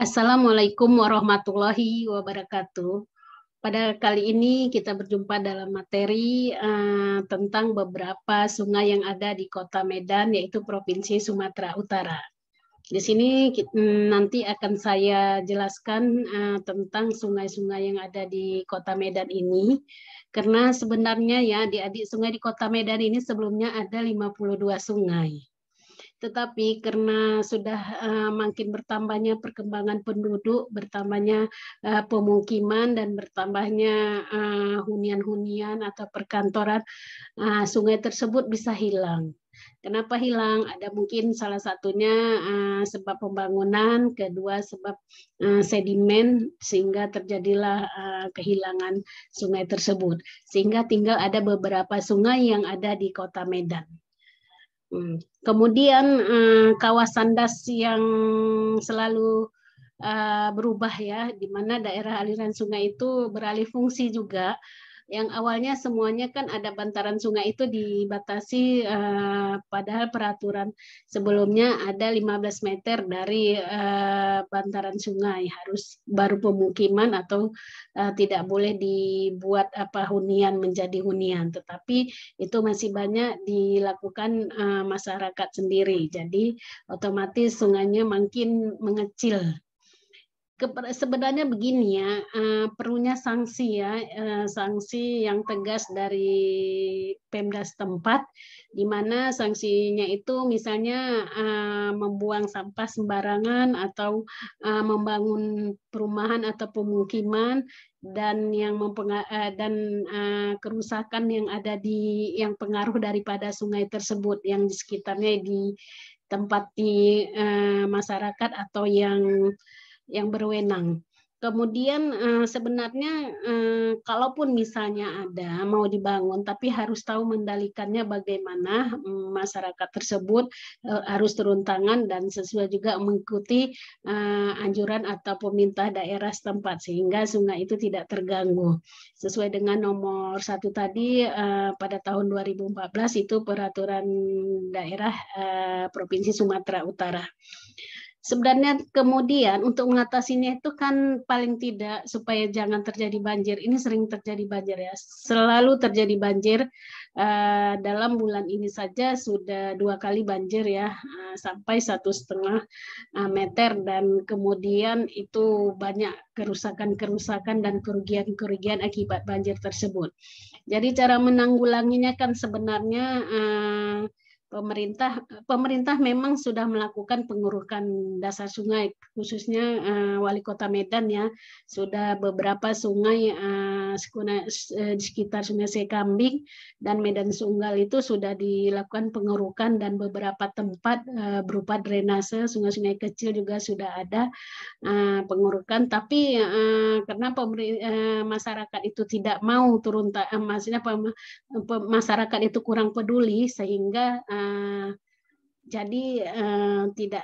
Assalamualaikum warahmatullahi wabarakatuh. Pada kali ini kita berjumpa dalam materi tentang beberapa sungai yang ada di Kota Medan, yaitu Provinsi Sumatera Utara. Di sini nanti akan saya jelaskan tentang sungai-sungai yang ada di Kota Medan ini. Karena sebenarnya ya adik-adik, sungai di Kota Medan ini sebelumnya ada 52 sungai. Tetapi karena sudah makin bertambahnya perkembangan penduduk, bertambahnya pemukiman, dan bertambahnya hunian-hunian atau perkantoran, sungai tersebut bisa hilang. Kenapa hilang? Ada mungkin salah satunya sebab pembangunan, kedua sebab sedimen, sehingga terjadilah kehilangan sungai tersebut. Sehingga tinggal ada beberapa sungai yang ada di Kota Medan. Kemudian kawasan das yang selalu berubah ya, di mana daerah aliran sungai itu beralih fungsi juga. Yang awalnya semuanya kan ada bantaran sungai itu dibatasi, padahal peraturan sebelumnya ada 15 meter dari bantaran sungai, harus baru pemukiman atau tidak boleh dibuat hunian menjadi hunian. Tetapi itu masih banyak dilakukan masyarakat sendiri. Jadi otomatis sungainya makin mengecil. Sebenarnya begini ya, perlunya sanksi ya, sanksi yang tegas dari Pemda setempat, di mana sanksinya itu misalnya membuang sampah sembarangan atau membangun perumahan atau pemukiman, dan kerusakan yang ada yang pengaruh daripada sungai tersebut yang di sekitarnya di tempat di masyarakat atau yang berwenang. Kemudian sebenarnya kalaupun misalnya ada mau dibangun, tapi harus tahu mendalikannya bagaimana. Masyarakat tersebut harus turun tangan dan sesuai juga mengikuti anjuran atau pemerintah daerah setempat, sehingga sungai itu tidak terganggu. Sesuai dengan nomor 1 tadi, pada tahun 2014 itu peraturan daerah Provinsi Sumatera Utara. Sebenarnya kemudian untuk mengatasinya itu kan paling tidak supaya jangan terjadi banjir. Ini sering terjadi banjir ya, selalu terjadi banjir. Dalam bulan ini saja sudah 2 kali banjir ya, sampai 1,5 meter, dan kemudian itu banyak kerusakan-kerusakan dan kerugian-kerugian akibat banjir tersebut. Jadi cara menanggulanginya kan sebenarnya pemerintah memang sudah melakukan pengurukan dasar sungai, khususnya Wali Kota Medan ya, sudah beberapa sungai di sekitar Sungai Sekambing dan Medan Sunggal itu sudah dilakukan pengurukan, dan beberapa tempat berupa drainase sungai-sungai kecil juga sudah ada pengurukan. Tapi karena masyarakat itu tidak mau turun, maksudnya masyarakat itu kurang peduli, sehingga jadi tidak,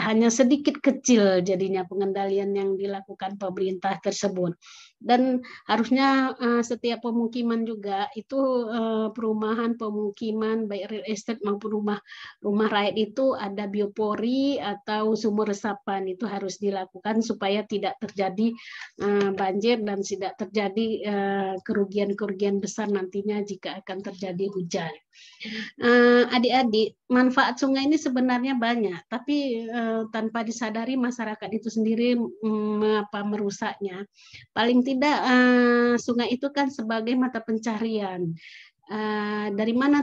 hanya sedikit kecil jadinya pengendalian yang dilakukan pemerintah tersebut. Dan harusnya setiap pemukiman juga itu perumahan pemukiman baik real estate maupun rumah rakyat itu ada biopori atau sumur resapan, itu harus dilakukan supaya tidak terjadi banjir dan tidak terjadi kerugian-kerugian besar nantinya jika akan terjadi hujan. Adik-adik, manfaat sungai ini sebenarnya banyak, tapi tanpa disadari masyarakat itu sendiri merusaknya. Paling tidak sungai itu kan sebagai mata pencarian. Dari mana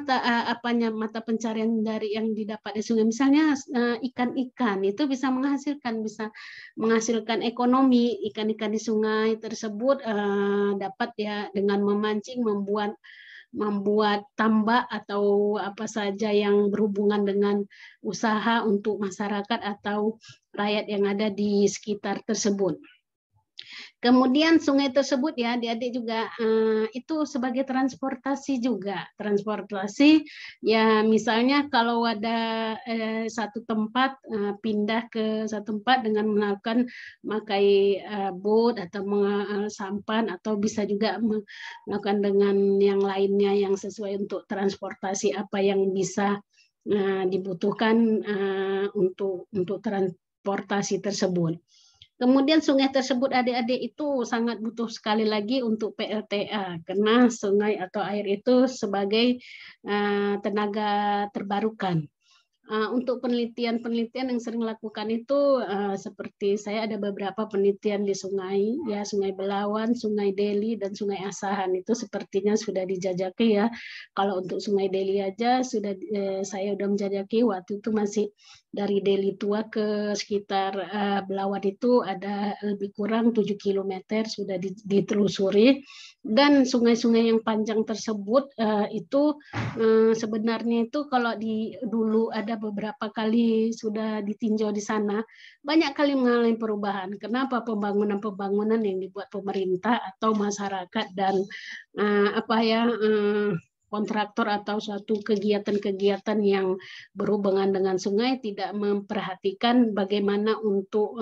mata pencarian dari yang didapat di sungai? Misalnya ikan-ikan itu bisa menghasilkan ekonomi. Ikan-ikan di sungai tersebut dapat ya dengan memancing, membuat tambak atau apa saja yang berhubungan dengan usaha untuk masyarakat atau rakyat yang ada di sekitar tersebut. Kemudian sungai tersebut ya adik-adik juga itu sebagai transportasi juga. Transportasi ya, misalnya kalau ada satu tempat pindah ke satu tempat dengan melakukan memakai boat atau sampan, atau bisa juga melakukan dengan yang lainnya yang sesuai untuk transportasi apa yang bisa dibutuhkan untuk transportasi tersebut. Kemudian sungai tersebut adik-adik itu sangat butuh sekali lagi untuk PLTA karena sungai atau air itu sebagai tenaga terbarukan. Untuk penelitian-penelitian yang sering lakukan itu seperti saya ada beberapa penelitian di sungai, ya Sungai Belawan, Sungai Deli, dan Sungai Asahan itu sepertinya sudah dijajaki ya. Kalau untuk Sungai Deli aja sudah saya udah menjajaki waktu itu masih dari Deli Tua ke sekitar Belawan itu ada lebih kurang 7 kilometer sudah ditelusuri, dan sungai-sungai yang panjang tersebut itu sebenarnya itu kalau dulu ada beberapa kali sudah ditinjau di sana, banyak kali mengalami perubahan. Kenapa? Pembangunan-pembangunan yang dibuat pemerintah atau masyarakat dan kontraktor atau suatu kegiatan-kegiatan yang berhubungan dengan sungai tidak memperhatikan bagaimana untuk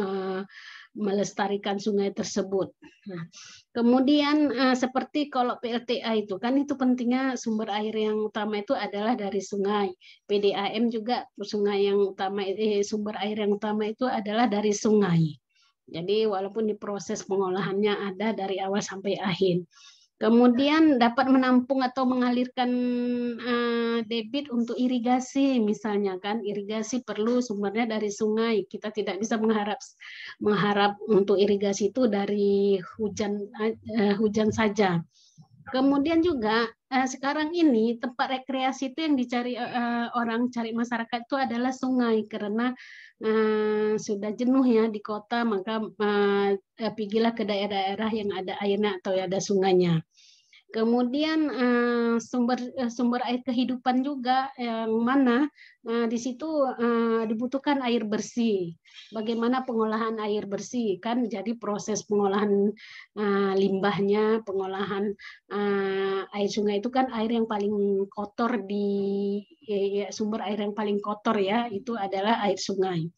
melestarikan sungai tersebut. Nah, kemudian seperti kalau PLTA itu kan itu pentingnya sumber air yang utama itu adalah dari sungai. PDAM juga sungai yang utama sumber air yang utama itu adalah dari sungai. Jadi walaupun di proses pengolahannya ada dari awal sampai akhir. Kemudian dapat menampung atau mengalirkan debit untuk irigasi misalnya kan, irigasi perlu sumbernya dari sungai. Kita tidak bisa mengharap untuk irigasi itu dari hujan saja. Kemudian juga sekarang ini tempat rekreasi itu yang dicari orang cari masyarakat itu adalah sungai karena sudah jenuh ya di kota, maka pergilah ke daerah-daerah yang ada airnya atau ada sungainya. Kemudian sumber air kehidupan juga yang mana di situ dibutuhkan air bersih. Bagaimana pengolahan air bersih kan? Jadi proses pengolahan limbahnya, pengolahan air sungai itu kan air yang paling kotor sumber air yang paling kotor ya itu adalah air sungai.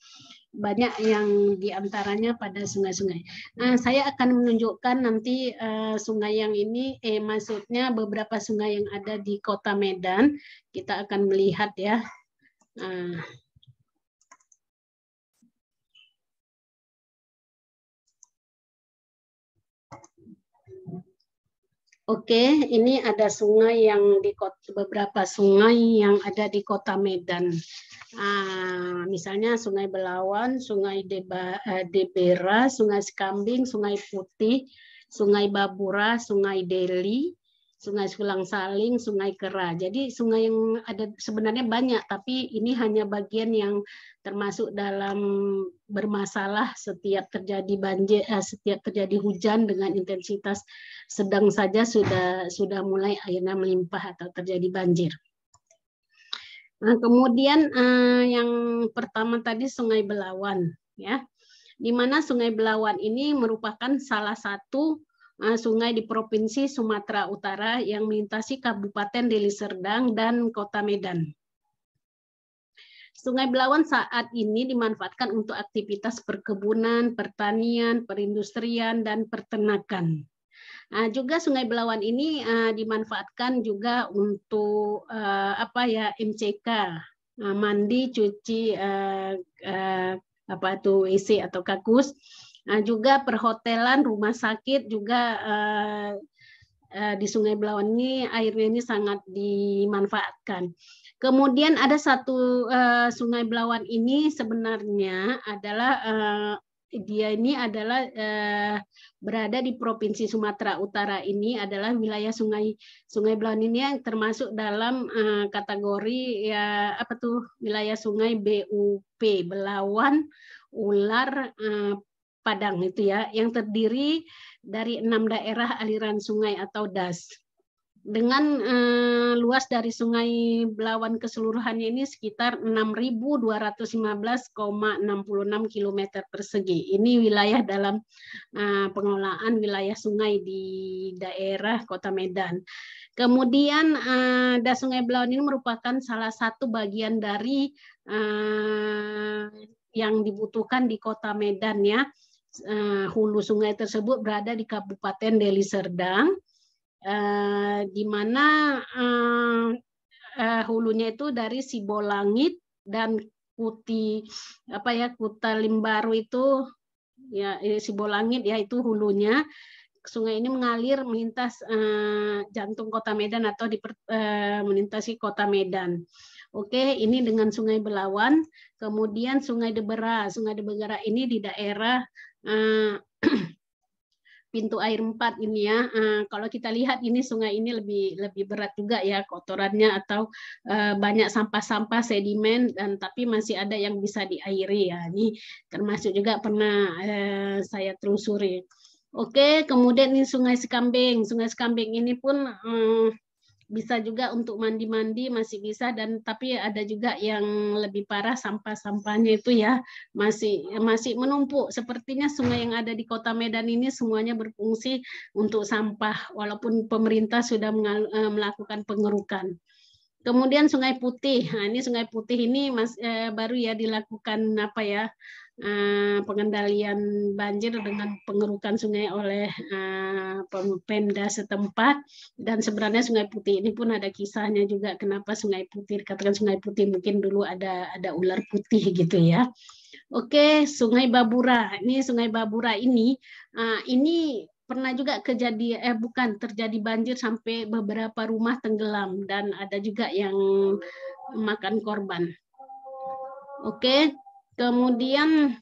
Banyak yang diantaranya pada sungai-sungai. Nah, saya akan menunjukkan nanti sungai yang ini, maksudnya beberapa sungai yang ada di Kota Medan. Kita akan melihat ya. Oke, ini ada sungai yang beberapa sungai yang ada di Kota Medan. Misalnya Sungai Belawan, Sungai Debera, Sungai Sekambing, Sungai Putih, Sungai Babura, Sungai Deli, Sungai Sulang Saling, Sungai Kera. Jadi sungai yang ada sebenarnya banyak, tapi ini hanya bagian yang termasuk dalam bermasalah setiap terjadi banjir, setiap terjadi hujan dengan intensitas sedang saja sudah mulai airnya melimpah atau terjadi banjir. Nah, kemudian yang pertama tadi Sungai Belawan, ya, di mana Sungai Belawan ini merupakan salah satu sungai di Provinsi Sumatera Utara yang melintasi Kabupaten Deli Serdang dan Kota Medan. Sungai Belawan saat ini dimanfaatkan untuk aktivitas perkebunan, pertanian, perindustrian, dan peternakan. Juga Sungai Belawan ini dimanfaatkan juga untuk MCK, mandi, cuci WC atau kakus. Juga perhotelan, rumah sakit juga di Sungai Belawan ini airnya ini sangat dimanfaatkan. Kemudian ada satu Sungai Belawan ini sebenarnya adalah dia ini adalah berada di Provinsi Sumatera Utara, ini adalah wilayah Sungai Belawan ini yang termasuk dalam kategori ya wilayah sungai BUP, Belawan, Ular, Padang itu ya, yang terdiri dari 6 daerah aliran sungai atau DAS. Dengan luas dari Sungai Belawan keseluruhannya ini sekitar 6.215,66 km persegi. Ini wilayah dalam pengelolaan wilayah sungai di daerah Kota Medan. Kemudian DAS Sungai Belawan ini merupakan salah satu bagian dari yang dibutuhkan di Kota Medan ya. Hulu sungai tersebut berada di Kabupaten Deli Serdang. Di mana hulunya itu dari Sibolangit dan Kuta Limbaru itu ya Sibolangit ya itu hulunya. Sungai ini mengalir melintas jantung Kota Medan atau melintasi Kota Medan. Oke, ini dengan Sungai Belawan, kemudian Sungai Debera. Sungai Debera ini di daerah pintu air 4 ini ya. Kalau kita lihat ini sungai ini lebih berat juga ya kotorannya atau banyak sampah-sampah sedimen dan tapi masih ada yang bisa diairi ya. Ini termasuk juga pernah saya telusuri. Oke, kemudian ini Sungai Sekambing. Sungai Sekambing ini pun bisa juga untuk mandi-mandi masih bisa dan tapi ada juga yang lebih parah sampah-sampahnya itu ya masih menumpuk. Sepertinya sungai yang ada di Kota Medan ini semuanya berfungsi untuk sampah walaupun pemerintah sudah melakukan pengerukan. Kemudian Sungai Putih. Nah, ini Sungai Putih ini baru ya dilakukan apa ya pengendalian banjir dengan pengerukan sungai oleh Pemda setempat dan sebenarnya Sungai Putih ini pun ada kisahnya juga kenapa Sungai Putih dikatakan Sungai Putih mungkin dulu ada ular putih gitu ya. Oke, Sungai Babura. Ini Sungai Babura ini pernah juga terjadi banjir sampai beberapa rumah tenggelam dan ada juga yang makan korban. Oke, kemudian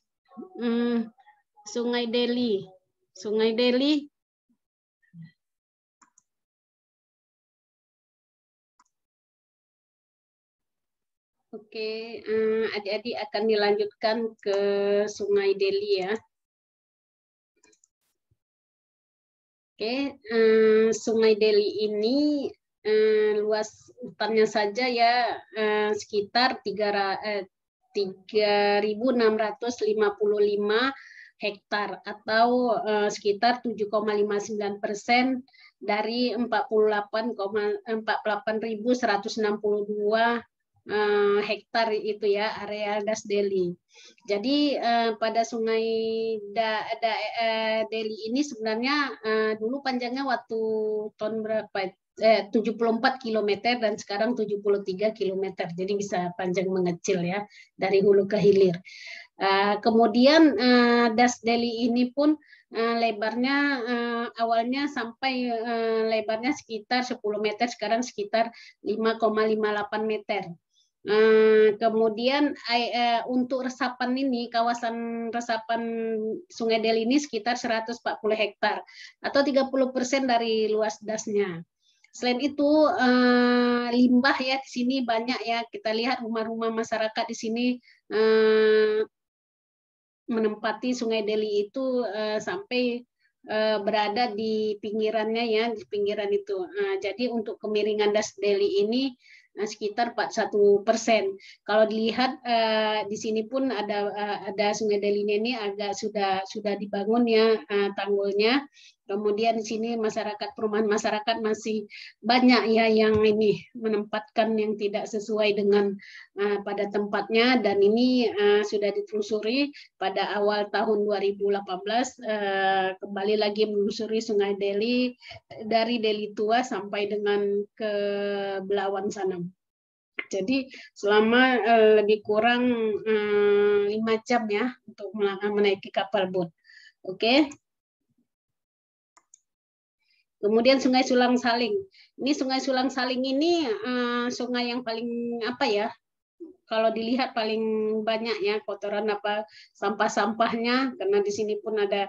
Sungai Deli. Sungai Deli Oke, adik-adik akan dilanjutkan ke Sungai Deli ya. Oke, Sungai Deli ini luas hutannya saja ya sekitar 3.655 hektar atau sekitar 7,59% dari 48.162 hektar itu ya area Das Deli. Jadi pada Sungai Deli ini sebenarnya dulu panjangnya waktu tahun berapa? 74 km dan sekarang 73 km. Jadi bisa panjang mengecil ya dari hulu ke hilir. Kemudian Das Deli ini pun lebarnya awalnya sampai lebarnya sekitar 10 meter, sekarang sekitar 5,58 meter. Kemudian untuk resapan ini, kawasan resapan Sungai Deli ini sekitar 140 hektar atau 30% dari luas dasnya. Selain itu limbah ya di sini banyak ya, kita lihat rumah-rumah masyarakat di sini menempati Sungai Deli itu sampai berada di pinggirannya ya, di pinggiran itu. Jadi untuk kemiringan Das Deli ini sekitar 41%. Kalau dilihat di sini pun ada Sungai Deli ini agak sudah dibangun ya tanggulnya. Kemudian di sini perumahan masyarakat masih banyak ya yang ini menempatkan yang tidak sesuai dengan pada tempatnya dan ini sudah ditelusuri pada awal tahun 2018 kembali lagi menelusuri Sungai Deli dari Deli Tua sampai dengan ke Belawan sana. Jadi selama lebih kurang 5 jam ya untuk menaiki kapal boat. Oke. Kemudian Sungai Sulang Saling. Ini Sungai Sulang Saling ini sungai yang paling apa ya? Kalau dilihat paling banyak ya kotoran sampah-sampahnya karena di sini pun ada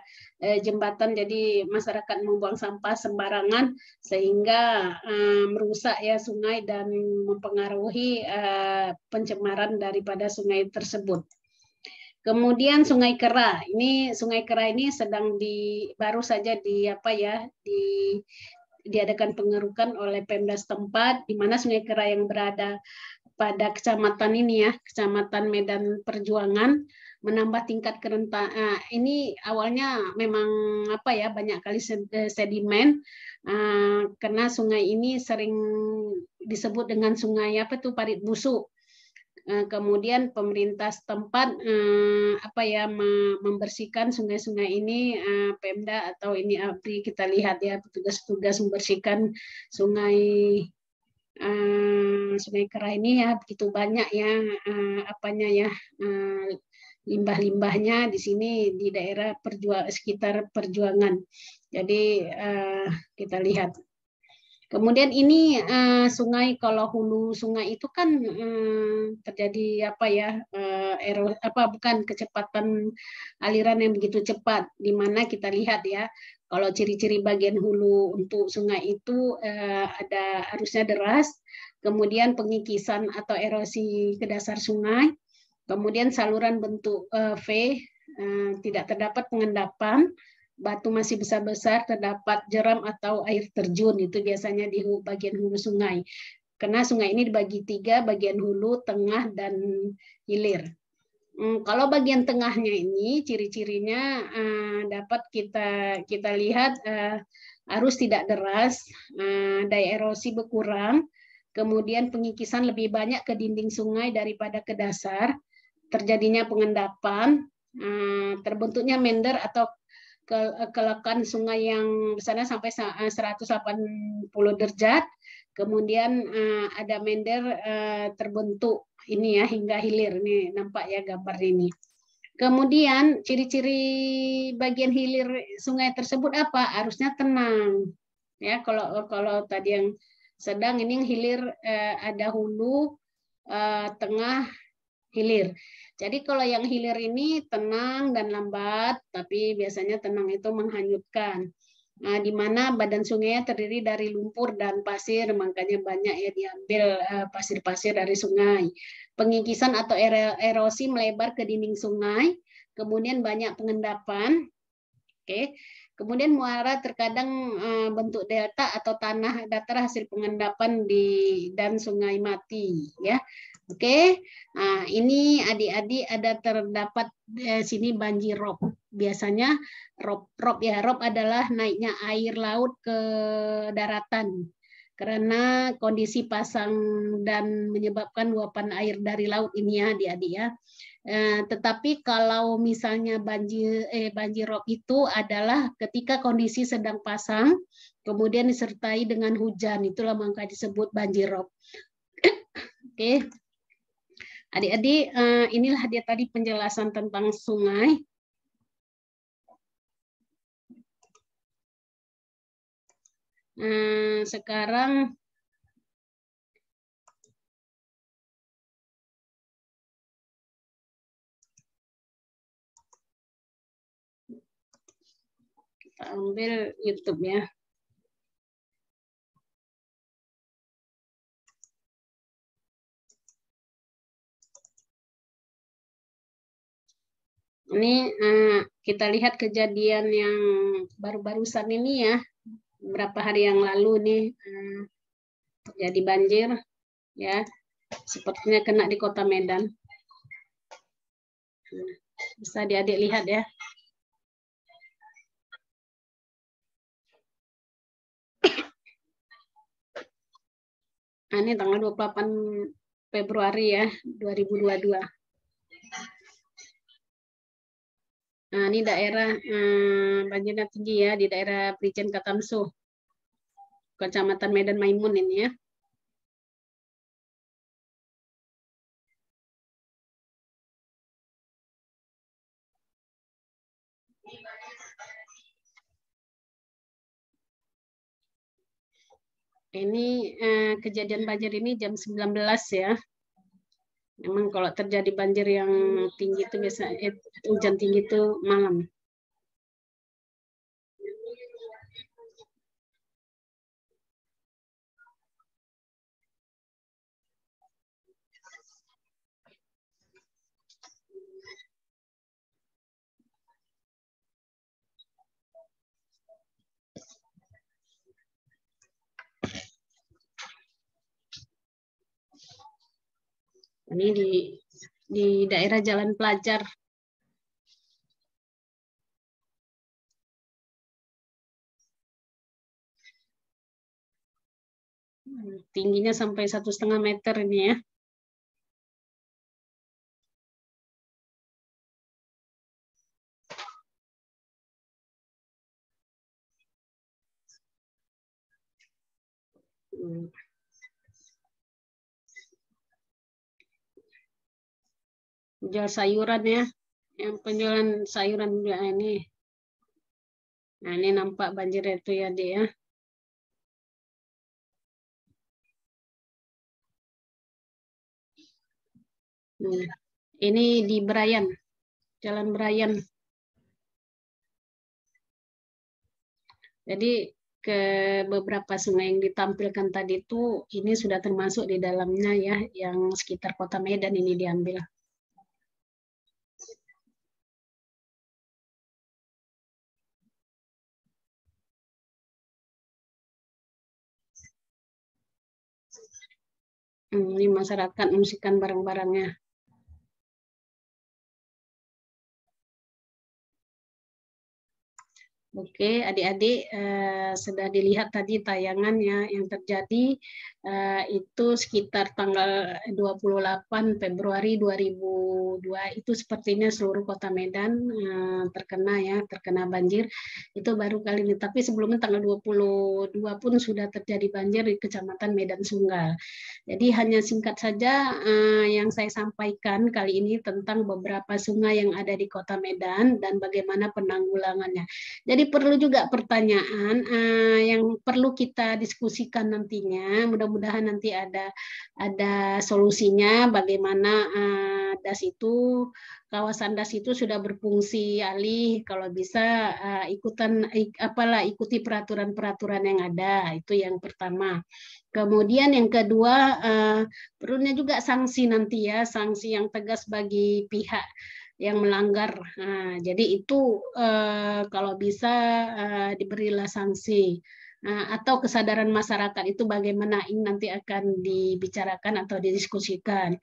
jembatan jadi masyarakat membuang sampah sembarangan sehingga merusak ya sungai dan mempengaruhi pencemaran daripada sungai tersebut. Kemudian Sungai Kera. Ini Sungai Kera ini sedang baru saja diadakan pengerukan oleh Pemda setempat di mana Sungai Kera yang berada pada kecamatan ini ya, Kecamatan Medan Perjuangan menambah tingkat kerentanan. Ini awalnya memang banyak kali sedimen karena sungai ini sering disebut dengan sungai Parit Busuk. Kemudian pemerintah setempat membersihkan sungai-sungai ini Pemda atau ini APRI kita lihat ya petugas-petugas membersihkan Sungai Kera ini ya begitu banyak ya limbah-limbahnya di sini di daerah sekitar Perjuangan. Jadi kita lihat. Kemudian ini sungai, kalau hulu sungai itu kan terjadi apa ya, bukan kecepatan aliran yang begitu cepat, di mana kita lihat ya, kalau ciri-ciri bagian hulu untuk sungai itu ada arusnya deras, kemudian pengikisan atau erosi ke dasar sungai, kemudian saluran bentuk V, tidak terdapat pengendapan, batu masih besar-besar, terdapat jeram atau air terjun, itu biasanya di bagian hulu sungai. Karena sungai ini dibagi 3, bagian hulu, tengah, dan hilir. Kalau bagian tengahnya ini ciri-cirinya dapat kita lihat arus tidak deras, daya erosi berkurang, kemudian pengikisan lebih banyak ke dinding sungai daripada ke dasar, terjadinya pengendapan, terbentuknya mender atau kelekan sungai yang besarnya sampai 180 derajat, kemudian ada mender terbentuk ini ya hingga hilir, ini nampak ya gambar ini. Kemudian ciri-ciri bagian hilir sungai tersebut apa? Arusnya tenang ya. Kalau tadi yang sedang, ini yang hilir ada hulu, tengah, hilir. Jadi kalau yang hilir ini tenang dan lambat, tapi biasanya tenang itu menghanyutkan. Nah, di mana badan sungainya terdiri dari lumpur dan pasir, makanya banyak ya diambil pasir-pasir dari sungai. Pengikisan atau erosi melebar ke dinding sungai, kemudian banyak pengendapan. Oke. Kemudian muara terkadang bentuk delta atau tanah datar hasil pengendapan dan sungai mati ya. Oke, nah ini adik-adik ada terdapat sini banjir rob. Biasanya rob ya, rob adalah naiknya air laut ke daratan karena kondisi pasang dan menyebabkan luapan air dari laut ini ya adik-adik ya. Tetapi kalau misalnya banjir rob itu adalah ketika kondisi sedang pasang, kemudian disertai dengan hujan, itulah maka disebut banjir rob. Oke. Adik-adik, inilah dia tadi penjelasan tentang sungai. Sekarang kita ambil YouTube ya. Ini kita lihat kejadian yang baru-barusan ini ya, beberapa hari yang lalu nih terjadi banjir ya, sepertinya kena di Kota Medan. Bisa adik-adik lihat ya. Nah, ini tanggal 28 Februari ya, 2022. Nah, ini daerah banjirnya tinggi ya, di daerah Prijen Katamso, Kecamatan Medan Maimun ini ya. Ini kejadian banjir ini jam 19 ya. Memang kalau terjadi banjir yang tinggi itu biasa hujan tinggi itu malam. Ini di daerah Jalan Pelajar. Tingginya sampai 1,5 meter ini ya. Jual sayuran ya. Yang penjualan sayuran juga ini. Nah, ini nampak banjir itu ya, Dek ya. Ini di Brayan, Jalan Brayan. Jadi ke beberapa sungai yang ditampilkan tadi itu ini sudah termasuk di dalamnya ya, yang sekitar Kota Medan ini diambil. Ini masyarakat membersihkan barang-barangnya. Oke, adik-adik sudah dilihat tadi tayangannya yang terjadi itu sekitar tanggal 28 Februari 2002 itu sepertinya seluruh Kota Medan terkena banjir. Itu baru kali ini, tapi sebelumnya tanggal 22 pun sudah terjadi banjir di Kecamatan Medan Sunggal. Jadi hanya singkat saja yang saya sampaikan kali ini tentang beberapa sungai yang ada di Kota Medan dan bagaimana penanggulangannya. Jadi perlu juga pertanyaan yang perlu kita diskusikan nantinya. Mudah-mudahan nanti ada solusinya bagaimana DAS itu kawasan DAS itu sudah berfungsi alih kalau bisa ikuti peraturan-peraturan yang ada. Itu yang pertama. Kemudian yang kedua perlunya juga sanksi nanti ya, sanksi yang tegas bagi pihak yang melanggar. Nah, jadi itu kalau bisa diberilah sanksi. Nah, atau kesadaran masyarakat itu bagaimana ini nanti akan dibicarakan atau didiskusikan.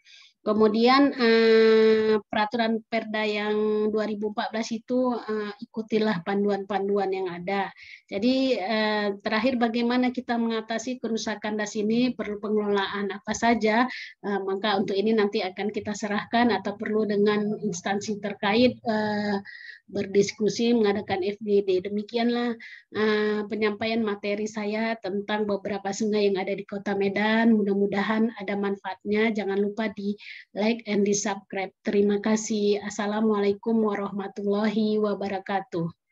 Kemudian peraturan Perda yang 2014 itu ikutilah panduan-panduan yang ada. Jadi terakhir bagaimana kita mengatasi kerusakan das ini perlu pengelolaan apa saja, maka untuk ini nanti akan kita serahkan atau perlu dengan instansi terkait berdiskusi mengadakan FGD. Demikianlah penyampaian materi saya tentang beberapa sungai yang ada di Kota Medan. Mudah-mudahan ada manfaatnya. Jangan lupa di like and di subscribe. Terima kasih. Assalamualaikum warahmatullahi wabarakatuh.